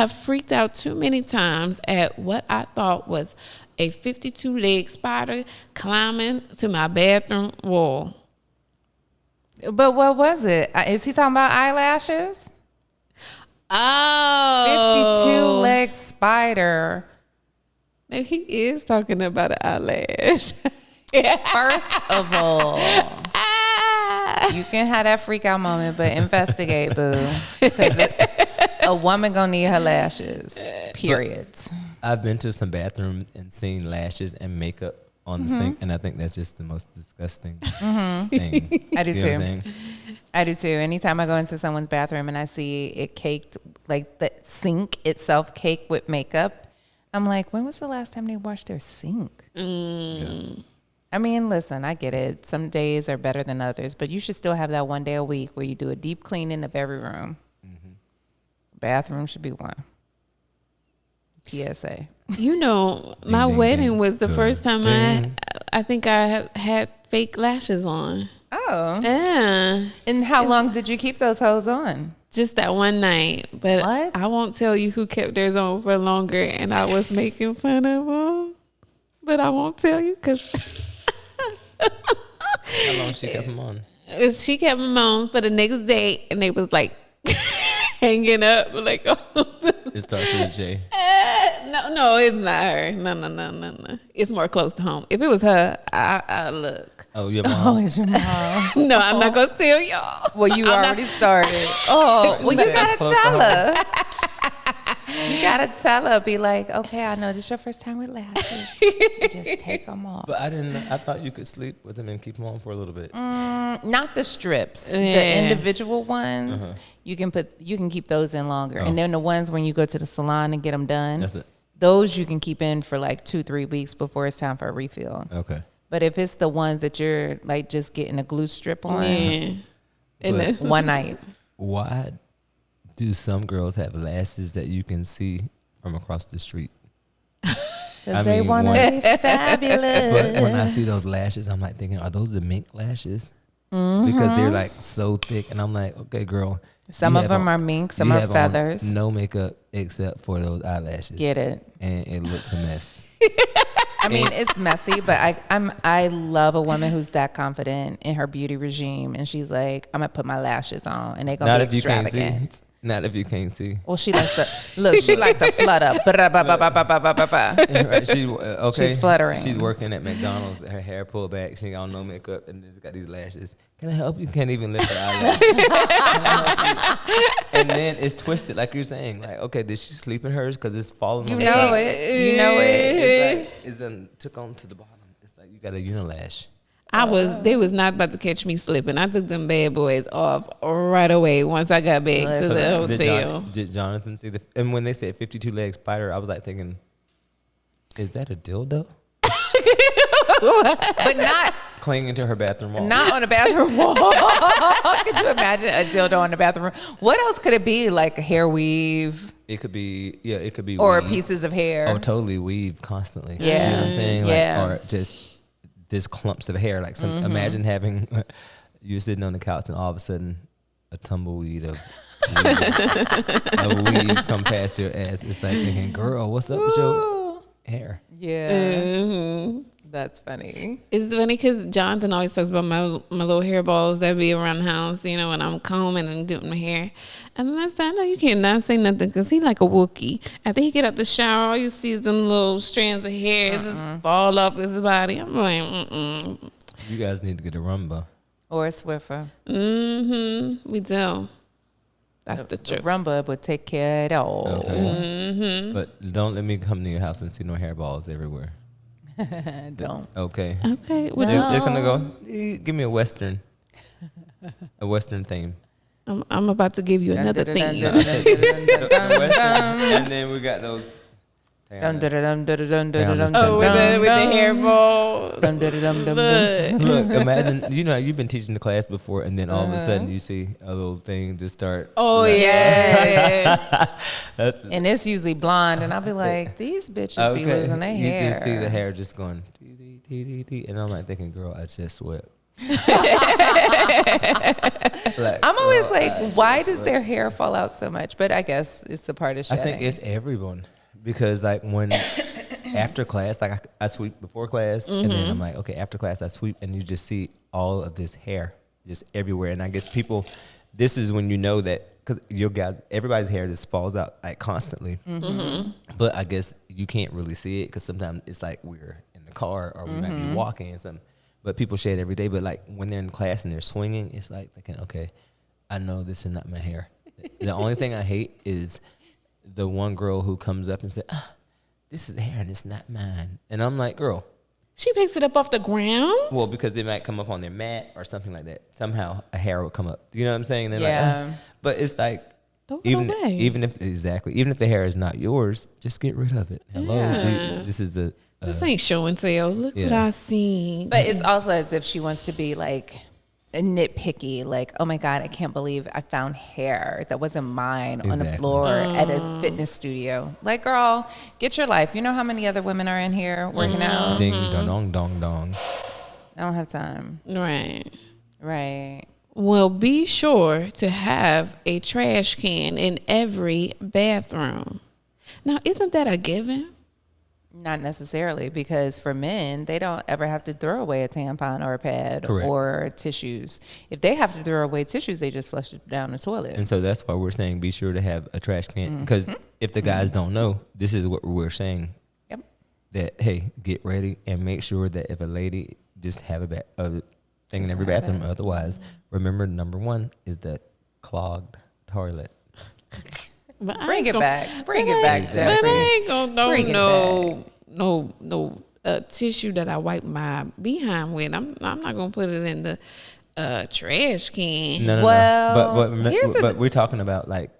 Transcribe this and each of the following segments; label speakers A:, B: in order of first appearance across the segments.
A: have freaked out too many times at what I thought was a 52-leg spider climbing to my bathroom wall.
B: But what was it? Is he talking about eyelashes?
A: Oh.
B: 52-leg spider.
A: Maybe he is talking about an eyelash.
B: First of all, you can have that freak out moment, but investigate, boo. Because a woman gonna need her lashes. Period.
C: I've been to some bathrooms and seen lashes and makeup on the sink, and I think that's just the most disgusting thing.
B: I do
C: You know what I'm
B: too.
C: saying?
B: I do too. Anytime I go into someone's bathroom and I see it caked, like the sink itself caked with makeup, I'm like, when was the last time they washed their sink?
C: Yeah.
B: I mean, listen, I get it. Some days are better than others, but you should still have that one day a week where you do a deep cleaning of every room. Bathroom should be one. PSA.
A: You know, my
C: ding,
A: wedding
C: ding.
A: was the
C: Ding,
A: first time
C: ding.
A: I think I had fake lashes on.
B: Oh.
A: Yeah.
B: And how long did you keep those hoes on?
A: Just that one night. But
B: What?
A: I won't tell you who kept theirs on for longer, and I was making fun of them. But I won't tell you because
C: How long she kept them on?
A: she kept them on for the next day, and they was like hanging up. Like,
C: It starts with a J.
A: no, it's not her. No. It's more close to home. If it was her, I look.
C: Oh, your
B: Oh,
C: mom?
B: it's your mom.
A: No, I'm not gonna tell y'all.
B: Well, you already started. Oh, well, you
C: That's
B: gotta
C: close to
B: tell her. You gotta tell her. Be like, okay, I know this is your first time with lashes. You just take them off.
C: But I thought you could sleep with them and keep them on for a little bit.
B: Not the strips, the
A: Yeah.
B: individual ones. You can keep those in longer, and then the ones when you go to the salon and get them done.
C: That's it.
B: Those you can keep in for like 2-3 weeks before it's time for a refill.
C: Okay.
B: But if it's the ones that you're like just getting a glue strip on,
A: Yeah. And
C: But-
A: then,
B: one night.
C: Why do some girls have lashes that you can see from across the street?
B: Because
C: I
B: they
C: mean,
B: want to
C: one-
B: be fabulous.
C: But when I see those lashes, I'm like thinking, are those the mink lashes? Because they're like so thick, and I'm like, okay, girl.
B: Some
C: you
B: of
C: have
B: them
C: on-
B: are mink, some
C: you
B: are
C: have on
B: feathers.
C: No makeup except for those eyelashes.
B: Get it?
C: And it looks a mess.
B: I mean, it's messy, but I love a woman who's that confident in her beauty regime, and she's like, I'm gonna put my lashes on, and they gonna
C: Not
B: be
C: if you can't
B: extravagant.
C: see. Not if you can't see.
B: Well, she likes to look. She like to flut up.
C: Right, okay.
B: She's fluttering.
C: She's working at McDonald's. Her hair pulled back. She got no makeup and she's got these lashes. Can I help you? Can't even lift her eyelash. And then it's twisted, like you're saying. Like, okay, did she sleep in hers because it's falling?
B: You
C: on the
B: know
C: side?
B: it. You know it.
C: It's like it's then took on to the bottom. It's like you got a unilash.
A: they was not about to catch me slipping. I took them bad boys off right away once I got back to the hotel.
C: Did Jonathan see the? And when they said 52-leg spider, I was like thinking, is that a dildo
B: But not
C: clinging to her bathroom wall?
B: not on the bathroom wall. Could you imagine a dildo on the bathroom? What else could it be? Like a hair weave
C: It could be, yeah, it could be
B: or
C: weave.
B: pieces of hair?
C: Oh, totally weave constantly.
B: Yeah.
C: You know what I'm saying?
B: Yeah.
C: Like, or just this clumps of hair. Like imagine having you're sitting on the couch and all of a sudden a tumbleweed of a weed come past your ass. It's like thinking, girl, what's up with your hair?
B: Yeah. That's funny.
A: It's funny because Jonathan always talks about my little hair balls that be around the house, you know, when I'm combing and doing my hair. And last time, I know you cannot say nothing because he like a Wookiee. After he get out the shower, all you see is them little strands of hair just fall off his body. I'm like,
C: You guys need to get a Rumba.
B: Or a Swiffer.
A: we do. That's the
B: The
A: truth.
B: Rumba would take care of it all.
C: Okay. But don't let me come to your house and see no hairballs everywhere.
B: Don't.
C: Okay.
A: Okay. Well,
C: It's gonna go. Give me a western theme.
A: I'm about to give you another thing.
C: The western, and then we got those.
B: Oh, with
A: the hair balls.
C: Look, imagine you've been teaching the class before, and then all of a sudden you see a little thing just start.
A: Oh, yeah.
B: And it's usually blonde, and I'll be like, these bitches be losing their hair.
C: You just see the hair just going, dee, and I'm like thinking, girl, I just sweat. Like,
B: I'm always was like, why does their hair fall out so much? But I guess it's a part of
C: I
B: shedding.
C: think it's everyone because like when after class, like I sweep before class, and then I'm like, okay, after class I sweep, and you just see all of this hair just everywhere. And I guess people, this is when you know that because everybody's hair just falls out like constantly. But I guess you can't really see it because sometimes it's like we're in the car or we might be walking and something. But people shed every day. But like when they're in class and they're swinging, it's like thinking, okay, I know this is not my hair. The only thing I hate is the one girl who comes up and says, this is hair and it's not mine. And I'm like, girl.
A: She picks it up off the ground?
C: Well, because it might come up on their mat or something like that. Somehow a hair will come up. You know what I'm saying? And they're like, but it's like,
A: throw it away.
C: even if the hair is not yours, just get rid of it. Hello.
A: Yeah.
C: This is the...
A: This ain't show and tell. Look what I seen.
B: But it's also as if she wants to be like nitpicky, like, oh my God, I can't believe I found hair that wasn't mine on the floor at a fitness studio. Like, girl, get your life. You know how many other women are in here working out?
C: Ding, dong, dong, dong.
B: I don't have time.
A: Right. Well, be sure to have a trash can in every bathroom. Now, isn't that a given?
B: Not necessarily, because for men, they don't ever have to throw away a tampon or a pad or tissues. If they have to throw away tissues, they just flush it down the toilet.
C: And so that's why we're saying be sure to have a trash can. Because if the guys don't know, this is what we're saying.
B: Yep.
C: That, hey, get ready and make sure that if a lady just have a thing in every bathroom. Otherwise, remember, number one is the clogged toilet.
B: Bring it back, Jeffrey.
A: But I ain't gonna no tissue that I wipe my behind with. I'm not gonna put it in the trash can.
C: No.
B: Well,
C: But we're talking about like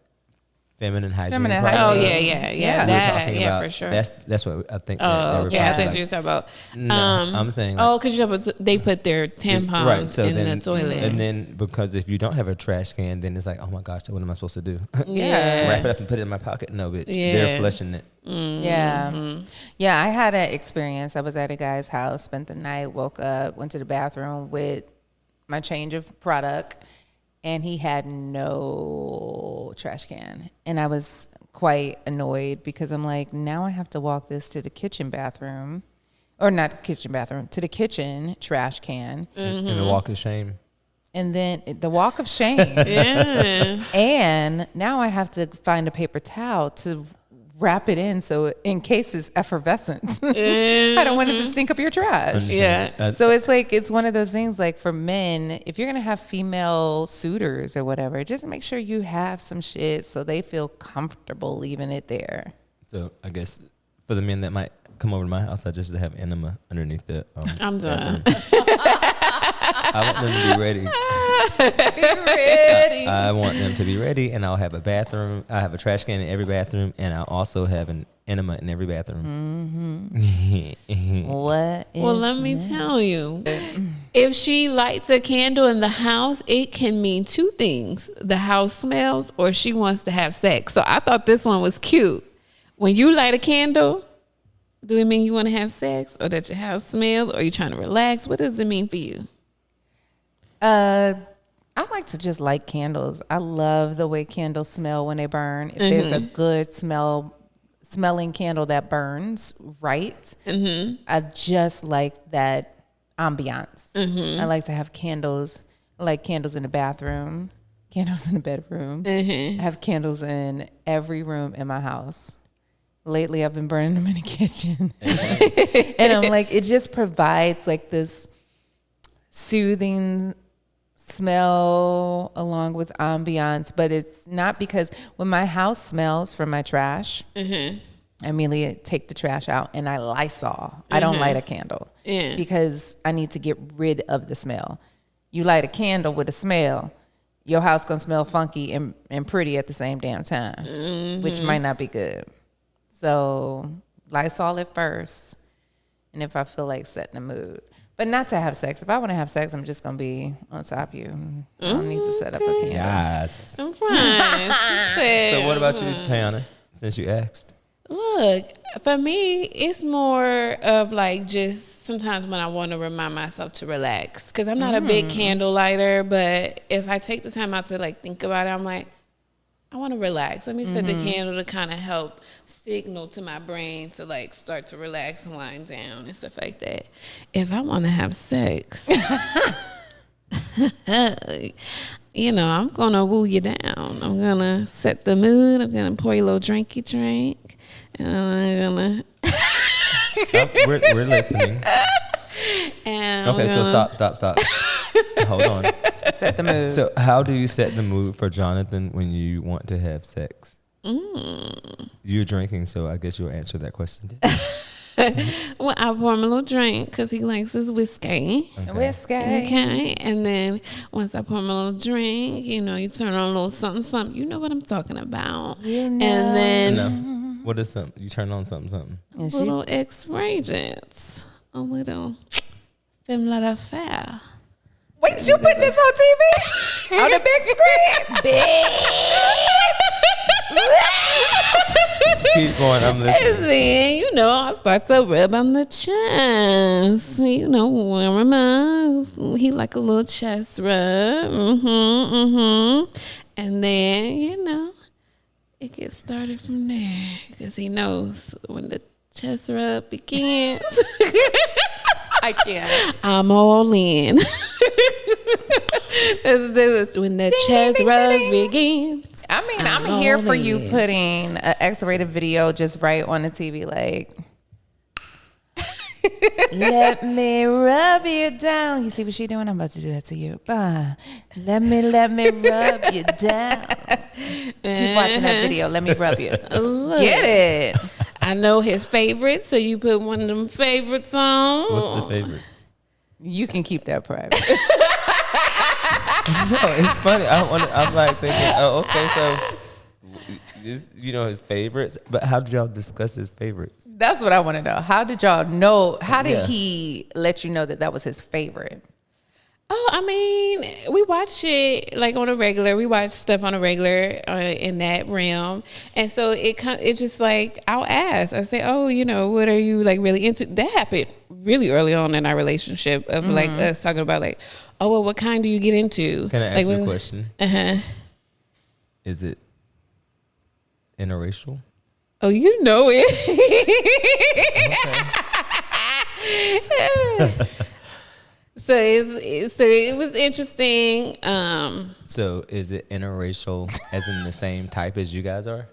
C: feminine hygiene.
A: Oh yeah. That, for sure.
C: That's what I think.
A: I thought you were talking about.
C: No, I'm saying.
A: Like, because they put their tampons in the toilet,
C: and then because if you don't have a trash can, then it's like, oh my gosh, what am I supposed to do?
B: Yeah,
C: wrap it up and put it in my pocket. No, bitch, they're flushing it.
B: Yeah. I had an experience. I was at a guy's house, spent the night, woke up, went to the bathroom with my change of product. And he had no trash can. And I was quite annoyed because I'm like, now I have to walk this to the kitchen bathroom. Or not the kitchen bathroom, to the kitchen trash can.
C: And the walk of shame.
B: And then the walk of shame. And now I have to find a paper towel to wrap it in so in case it's effervescent. I don't want it to stink up your trash. So it's like, it's one of those things like for men, if you're going to have female suitors or whatever, just make sure you have some shit so they feel comfortable leaving it there.
C: So I guess for the men that might come over to my house, I just have enema underneath the
A: I'm done.
C: I want them to be ready. I want them to be ready, and I'll have a bathroom. I have a trash can in every bathroom, and I'll also have an enema in every bathroom.
B: Well,
A: let me tell you, if she lights a candle in the house, it can mean two things: the house smells, or she wants to have sex. So I thought this one was cute. When you light a candle, do it mean you want to have sex, or that your house smells, or you trying to relax? What does it mean for you?
B: I like to just light candles. I love the way candles smell when they burn. If there's a good smelling candle that burns right, I just like that ambiance. I like to have candles. I like candles in the bathroom, candles in the bedroom. I have candles in every room in my house. Lately, I've been burning them in the kitchen. And I'm like, it just provides like this soothing smell along with ambiance, but it's not because when my house smells from my trash, I immediately take the trash out and I Lysol. I don't light a candle because I need to get rid of the smell. You light a candle with a smell, your house gonna smell funky and pretty at the same damn time, which might not be good. So Lysol it first, and if I feel like setting the mood. But not to have sex. If I want to have sex, I'm just going to be on top of you. I don't need to set up a candle.
C: Yes.
A: I'm fine.
C: So what about you, Tyanna, since you asked?
A: Look, Look, for me, it's more of like just sometimes when I want to remind myself to relax. Because I'm not a big candle lighter, but if I take the time out to like think about it, I'm like, I want to relax. Let me set the candle to kind of help signal to my brain to like start to relax and wind down and stuff like that. If I want to have sex, you know, I'm going to woo you down. I'm going to set the mood. I'm going to pour you a little drinky drink. And I'm going to...
C: we're listening.
A: And
C: Okay, so stop. Hold on.
B: Set the mood.
C: So how do you set the mood for Jonathan when you want to have sex? You're drinking, so I guess you'll answer that question.
A: Well, I pour him a little drink because he likes his whiskey.
B: Whiskey.
A: Okay, and then once I pour him a little drink, you know, you turn on a little something. You know what I'm talking about.
B: You know.
A: And then
C: No. What is something? You turn on something.
A: a little X-rated, a little film l'affaire.
B: Wait, you put this on TV? On the big screen?
C: Keep going. I'm listening.
A: And then, you know, I start to rub on the chest. You know, warm him up. He like a little chest rub. And then, you know, it gets started from there. Because he knows when the chest rub begins.
B: I can't.
A: I'm all in. This is when the chest rubs begins.
B: I mean, I'm here for you putting an X-rated video just right on the TV, like, let me rub you down. You see what she doing? I'm about to do that to you. Let me rub you down. Keep watching that video. Let me rub you. Get it.
A: I know his favorites, so you put one of them favorites on.
C: What's the favorites?
B: You can keep that private.
C: No, it's funny. I'm like thinking, oh, okay, so this, you know, his favorites. But how did y'all discuss his favorites?
B: That's what I want to know. How did y'all know? How did
C: Yeah.
B: he let you know that was his favorite?
A: Oh, I mean, we watch it like on a regular. We watch stuff on a regular in that realm, and so it's just like I'll ask. I say, "Oh, you know, what are you like really into?" That happened really early on in our relationship of like us talking about like, "Oh, well, what kind do you get into?"
C: Can I ask
A: like,
C: you a question? Is it interracial?
A: Oh, you know it. So it was interesting.
C: So is it interracial as in the same type as you guys are?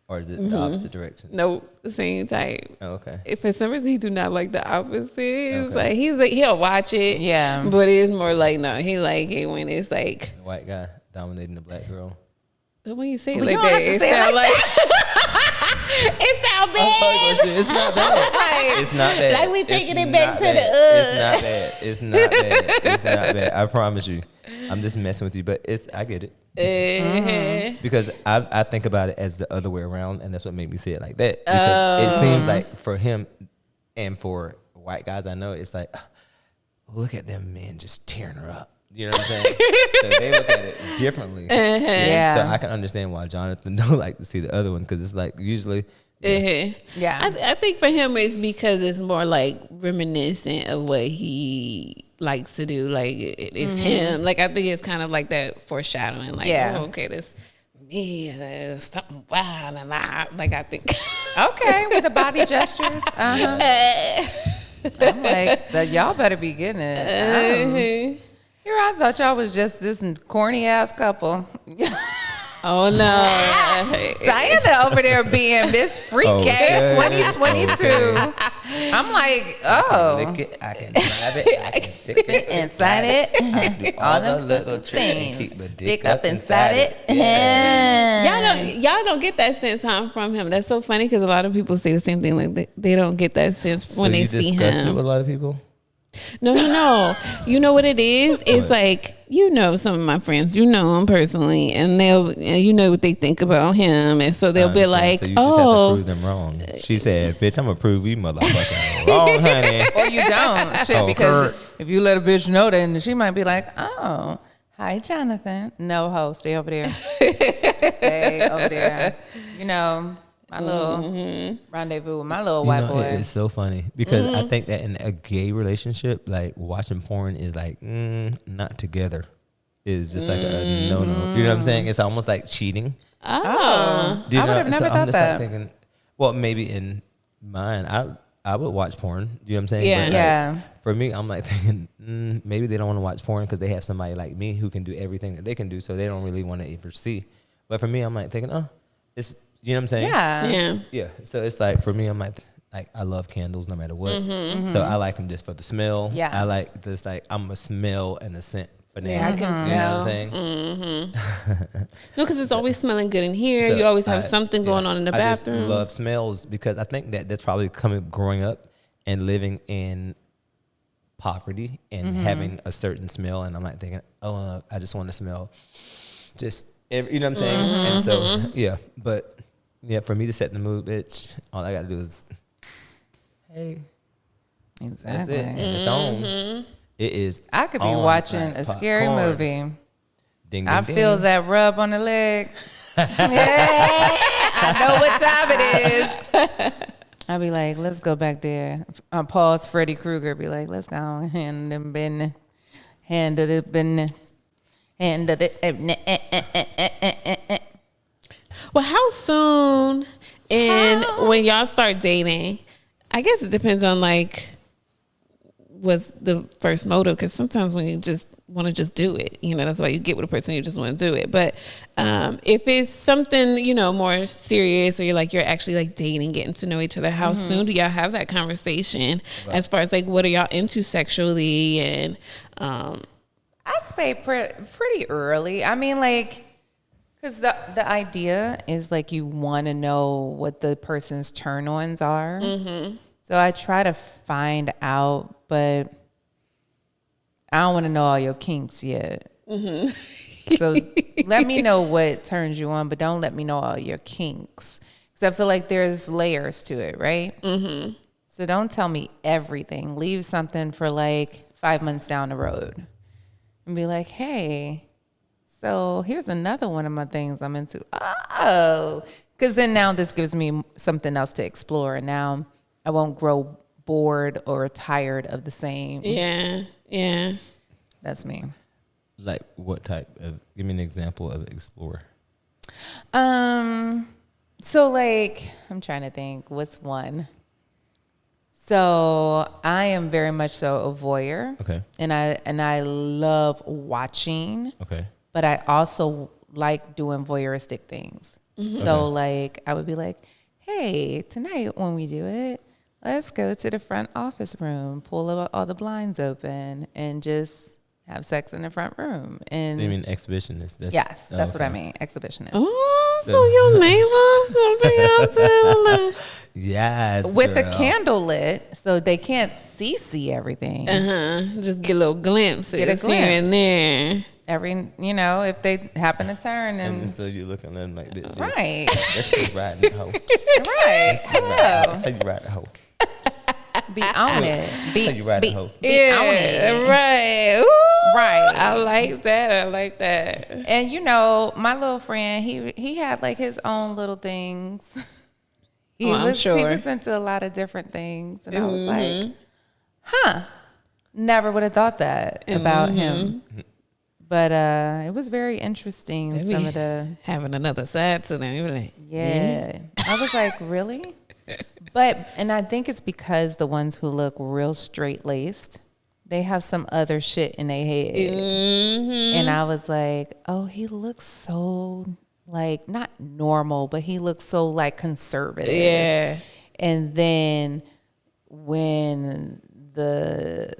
C: Or is it the opposite direction?
A: No, the same type.
C: Oh, okay.
A: If for some reason he do not like the opposite, it's
C: Okay.
A: like he'll watch it.
B: Yeah.
A: But it's more like no, he like it when it's like
C: The white guy dominating the black girl.
A: when you say it
B: Well,
A: like
B: you don't
A: that,
B: have to
A: it
B: say it
A: sound
B: like
A: like it sound bad.
C: It's not bad. It's not bad.
A: Like we
C: It's
A: taking it back
C: not
A: to the
C: bad. It's not bad. It's not bad. I promise you. I'm just messing with you, but I get it. Because I think about it as the other way around, and that's what made me say it like that. Because it seems like for him and for white guys I know, it's like, look at them men just tearing her up. You know what I'm saying? So they look at it differently.
B: Yeah.
C: So I can understand why Jonathan don't like to see the other one, because it's like usually.
B: Yeah.
A: I think for him it's because it's more like reminiscent of what he likes to do. Like it's him. Like I think it's kind of like that foreshadowing. Like, oh, okay, this me, something wild and like I think.
B: Okay, with the body gestures. I'm like, y'all better be getting it. Here, I thought y'all was just this corny ass couple.
A: Oh no,
B: Tyanna over there being Miss Freak
C: Okay.
B: 2022.
C: Okay.
B: I'm like, oh,
C: Lick it, I can drive it, I can stick it
B: inside it,
C: I can do all the little tricks and
B: things.
C: keep my
B: Dick up inside it.
A: y'all don't get that sense, huh, from him. That's so funny because a lot of people say the same thing. Like they don't get that sense when they see
C: discuss it
A: him.
C: with a lot of people?
A: No. You know what it is? It's like, you know, some of my friends, you know them personally, and you know what they think about him, and so they'll be like,
C: so you just have to prove them wrong. She said, "Bitch, I'm gonna prove you motherfucking wrong, honey."
B: Or you don't. Shit,
C: Oh,
B: because
C: Kurt.
B: if you let a bitch know, then she might be like, oh, hi, Jonathan. No, ho, stay over there. Stay over there. You know, My little rendezvous with my little white boy.
C: It's so funny because I think that in a gay relationship, like watching porn is like not together. Is just like a no. You know what I'm saying? It's almost like cheating.
B: Oh, I would have never thought that.
C: Like thinking, well, maybe in mine, I would watch porn. You know what I'm saying?
A: Yeah.
C: But
B: Yeah.
C: For me, I'm like thinking maybe they don't want to watch porn because they have somebody like me who can do everything that they can do, so they don't really want to ever see. But for me, I'm like thinking, it's you know what I'm saying?
B: Yeah.
C: Yeah. So it's like for me, I'm like I love candles no matter what. So I like them just for the smell.
B: Yes.
C: I like just like I'm a smell and a scent.
A: Yeah, I can tell.
C: You know what I'm saying?
A: No, because it's always smelling good in here.
C: So
A: you always have something going on in the
C: I
A: bathroom.
C: just love smells because I think that's probably growing up and living in poverty and having a certain smell. And I'm like thinking, I just want to smell just, you know what I'm saying? And so, but for me to set the mood, bitch, all I got to do is, hey,
B: Exactly.
C: that's it. And it's on. It is.
B: I could be
C: on
B: watching
C: like
B: a scary
C: popcorn.
B: movie.
C: Ding, ding,
B: I feel
C: ding.
B: that rub on the leg. I know what time it is. I'll be like, let's go back there. Pause. Freddy Krueger be like, let's go and handle the business. Handle the business. Handle the.
A: Well, how soon when y'all start dating? I guess it depends on like what's the first motive, because sometimes when you just want to just do it, that's why you get with a person, you just want to do it. But if it's something more serious, or you're actually like dating, getting to know each other, how soon do y'all have that conversation as far as like what are y'all into sexually? And
B: I say pretty early. I mean, like, because the idea is like you want to know what the person's turn-ons are. So I try to find out, but I don't want to know all your kinks yet. So let me know what turns you on, but don't let me know all your kinks. Because I feel like there's layers to it, right? So don't tell me everything. Leave something for like 5 months down the road. And be like, hey, so here's another one of my things I'm into. Oh, because then now this gives me something else to explore. And now I won't grow bored or tired of the same.
A: Yeah.
B: That's me.
C: Like what type of? Give me an example of explore.
B: So like I'm trying to think. What's one? So I am very much so a voyeur.
C: Okay.
B: And I love watching.
C: Okay.
B: But I also like doing voyeuristic things. So like I would be like, hey, tonight when we do it, let's go to the front office room, pull all the blinds open, and just have sex in the front room. And
C: So you mean exhibitionist?
B: yes, that's what I mean, exhibitionist.
A: Oh, so your neighbors,
C: Yes.
B: With
C: girl.
B: a candle lit, so they can't see everything.
A: just get a little glimpses
B: Get a
A: here and
B: glimpse.
A: there.
B: Every, if they happen to turn
C: And
B: and
C: so you looking at them like this.
B: right,
C: That's just riding the hoe.
B: right,
C: That's how you ride the hoe.
B: be on it,
C: That's how you ride the hoe.
B: be on it,
A: Right. Ooh,
B: right.
A: I like that.
B: And my little friend, he had like his own little things.
A: I'm sure.
B: He was into a lot of different things, and I was like, never would have thought that about him. But it was very interesting.
A: Maybe
B: Some of the
A: having another side to them. You be like,
B: I was like, really? And I think it's because the ones who look real straight laced, they have some other shit in their head. And I was like, oh, he looks so like not normal, but he looks so like conservative.
A: yeah.
B: And then when the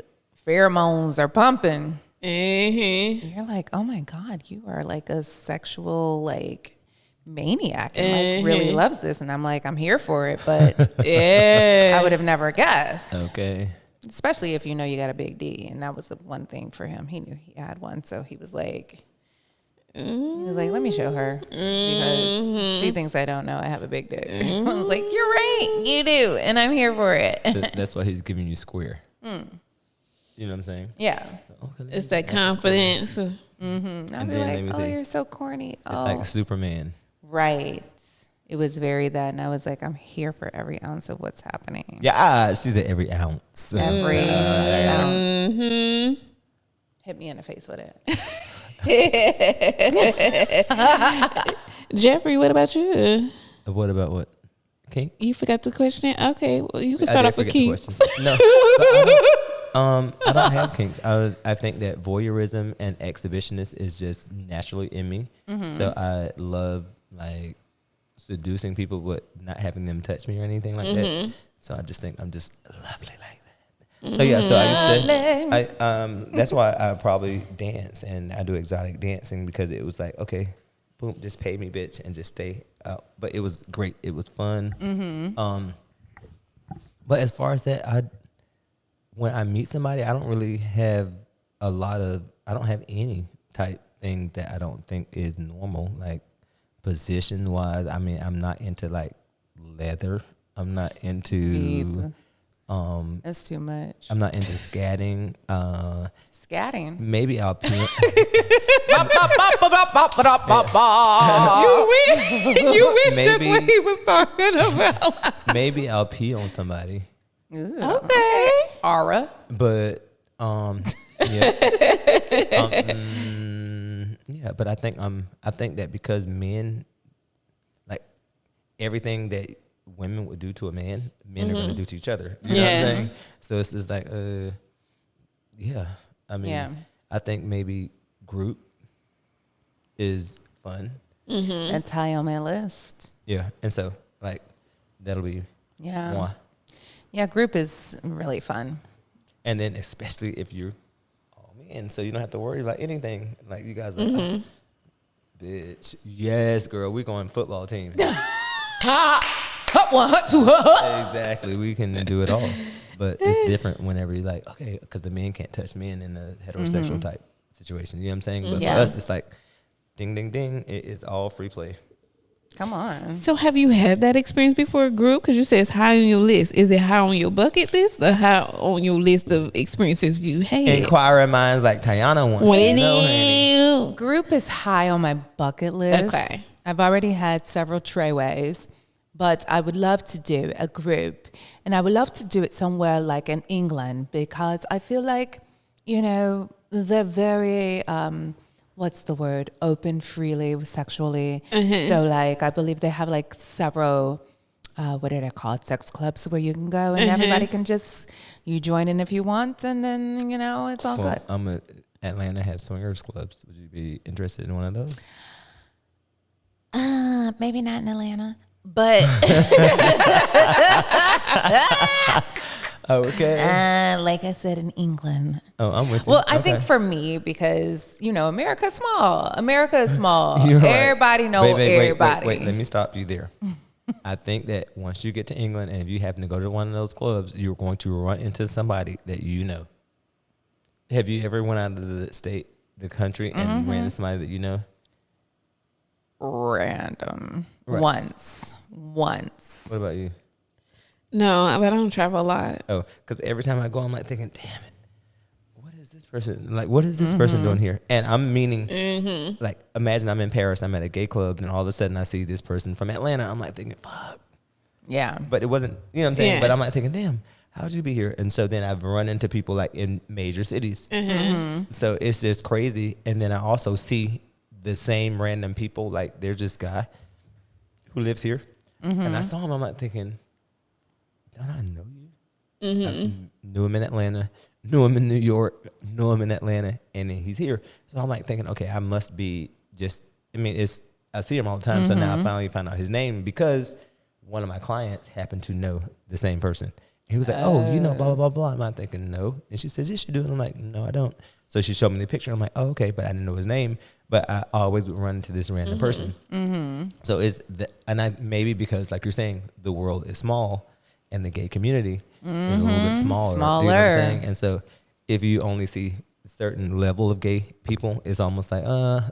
B: pheromones are pumping, you're like, oh my God, you are like a sexual like maniac and like really loves this. And I'm like, I'm here for it, but I would have never guessed.
C: Okay.
B: Especially if you got a big D. And that was the one thing for him. He knew he had one. So he was like, let me show her because she thinks I don't know I have a big dick. I was like, you're right, you do, and I'm here for it.
C: So that's why he's giving you square. You know what I'm saying?
B: Yeah.
C: Okay,
A: It's that confidence.
B: I'll
C: And
B: be
C: then let me
B: like, oh,
C: see.
B: you're so corny.
C: It's like Superman.
B: Right. it was very that, and I was like, I'm here for every ounce of what's happening.
C: Yeah, she's at every ounce.
B: Every ounce.
A: Mm-hmm.
B: Hit me in the face with it.
A: Jeffrey, what about you?
C: What about what? Kink?
A: You forgot the question? Okay, well, you can
C: I
A: start
C: did
A: off with
C: forget the
A: kinks.
C: question. No, I don't have kinks. I think that voyeurism and exhibitionist is just naturally in me. So I love like seducing people, but not having them touch me or anything like that. So I just think I'm just lovely like that. So yeah, so I used to. That's why I probably dance and I do exotic dancing because it was like, okay, boom, just pay me, bitch, and just stay out. But it was great. It was fun. But as far as that, when I meet somebody, I don't really have I don't have any type thing that I don't think is normal, like position wise. I mean, I'm not into like leather. I'm not into,
B: That's too much.
C: I'm not into scatting.
B: Scatting.
C: Maybe I'll pee.
A: You wish that's
C: Maybe-
A: what he was talking about.
C: Maybe I'll pee on somebody.
B: Ooh.
A: Okay.
B: Aura.
C: But yeah. Yeah, but I think that because men, like everything that women would do to a man, men are going to do to each other. You know what I'm saying? So it's just like, yeah. I mean, I think maybe group is fun.
B: That's high on my list.
C: Yeah, and so like that'll be one.
B: Yeah, group is really fun.
C: And then especially if you're all men, so you don't have to worry about anything. Like you guys are like, oh, bitch, yes, girl, we going football team.
B: Hut one, hut two, hut.
C: Exactly, we can do it all. But it's different whenever you're like, okay, because the men can't touch men in a heterosexual type situation. You know what I'm saying? But for us, it's like, ding, ding, ding. It is all free play.
B: Come on.
A: So have you had that experience before, group? Because you say it's high on your list. Is it high on your bucket list or high on your list of experiences you had?
C: Inquiring minds like Tyanna wants to know, honey.
B: Group is high on my bucket list.
A: Okay.
B: I've already had several treeways, but I would love to do a group. And I would love to do it somewhere like in England because I feel like, you know, they're very, what's the word? Open freely sexually. So like, I believe they have like several, what are they called? Sex clubs where you can go and everybody can just, you join in if you want. And then, you know, it's all good.
C: Atlanta has swingers clubs. Would you be interested in one of those?
B: Maybe not in Atlanta, but
C: Okay.
B: like I said, in England.
C: Oh, I'm with you.
B: Well, I think for me, because, you know, America's small. America is small.
C: You're right.
B: Everybody knows everybody.
C: Wait, let me stop you there. I think that once you get to England and if you happen to go to one of those clubs, you're going to run into somebody that you know. Have you ever went out of the state, the country, and ran into somebody that you know?
B: Random.
C: Right.
B: Once.
C: What about you?
A: No, but I don't travel a lot.
C: Oh, because every time I go, I'm like thinking, damn it, what is this person? Like, what is this person doing here? And I'm meaning, like, imagine I'm in Paris, I'm at a gay club, and all of a sudden I see this person from Atlanta. I'm like thinking, fuck.
B: Yeah.
C: But it wasn't, you know what I'm saying?
A: Yeah.
C: But I'm like thinking, damn, how'd you be here? And so then I've run into people like in major cities. So it's just crazy. And then I also see the same random people. Like there's this guy who lives here. And I saw him. I'm like thinking, don't I know you? I knew him in Atlanta, knew him in New York, knew him in Atlanta, and then he's here. So I'm like thinking, okay, I must be just, I mean, I see him all the time. So now I finally found out his name because one of my clients happened to know the same person. He was like, oh, you know, blah, blah, blah, blah. I'm not thinking, no. And she says, yes, you do. And I'm like, no, I don't. So she showed me the picture. I'm like, oh, okay. But I didn't know his name. But I always would run into this random person. So maybe because, like you're saying, the world is small and the gay community is a little bit smaller.
B: Smaller.
C: You know what I'm saying? And so if you only see a certain level of gay people, it's almost like,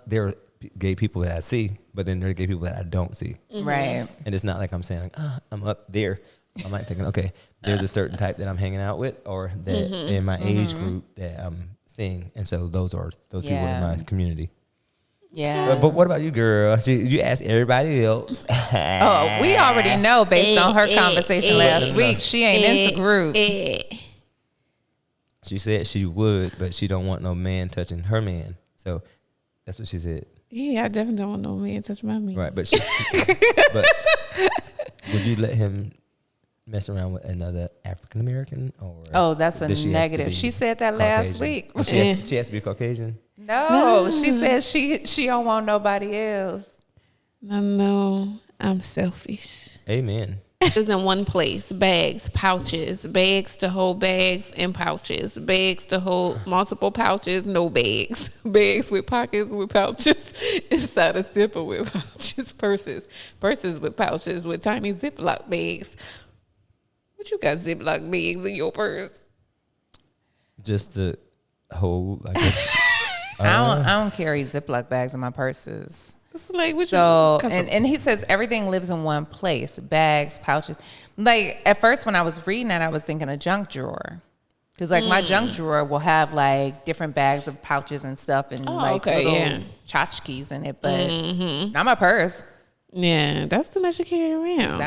C: there are gay people that I see, but then there are gay people that I don't see.
B: Right.
C: And it's not like I'm saying, like, I'm up there. I'm like thinking, okay, there's a certain type that I'm hanging out with or that in my age group that I'm seeing. And so those people in my community.
B: Yeah.
C: But what about you, girl? You asked everybody else.
B: Oh, we already know based on her conversation last week. She ain't into group.
C: She said she would, but she don't want no man touching her man. So that's what she said.
A: Yeah, I definitely don't want no man touch my man.
C: Right, but but would you let him mess around with another African American, or?
B: Oh, that's a negative. She said that last week.
C: Oh, she has to be Caucasian.
B: No, she said she don't want nobody else.
A: No, I'm selfish.
C: Amen.
A: It was in one place: bags, pouches, bags to hold bags and pouches, bags to hold multiple pouches, no bags, bags with pockets with pouches, inside a zipper with pouches, purses with pouches with tiny Ziploc bags. What you got Ziploc bags in your purse?
C: Just the whole. I guess,
B: I don't carry Ziploc bags in my purses.
A: It's like what
B: so, and he says everything lives in one place: bags, pouches. Like at first, when I was reading that, I was thinking a junk drawer, because like my junk drawer will have like different bags of pouches and stuff, and little tchotchkes in it, but not my purse.
A: Yeah, that's too much to carry around.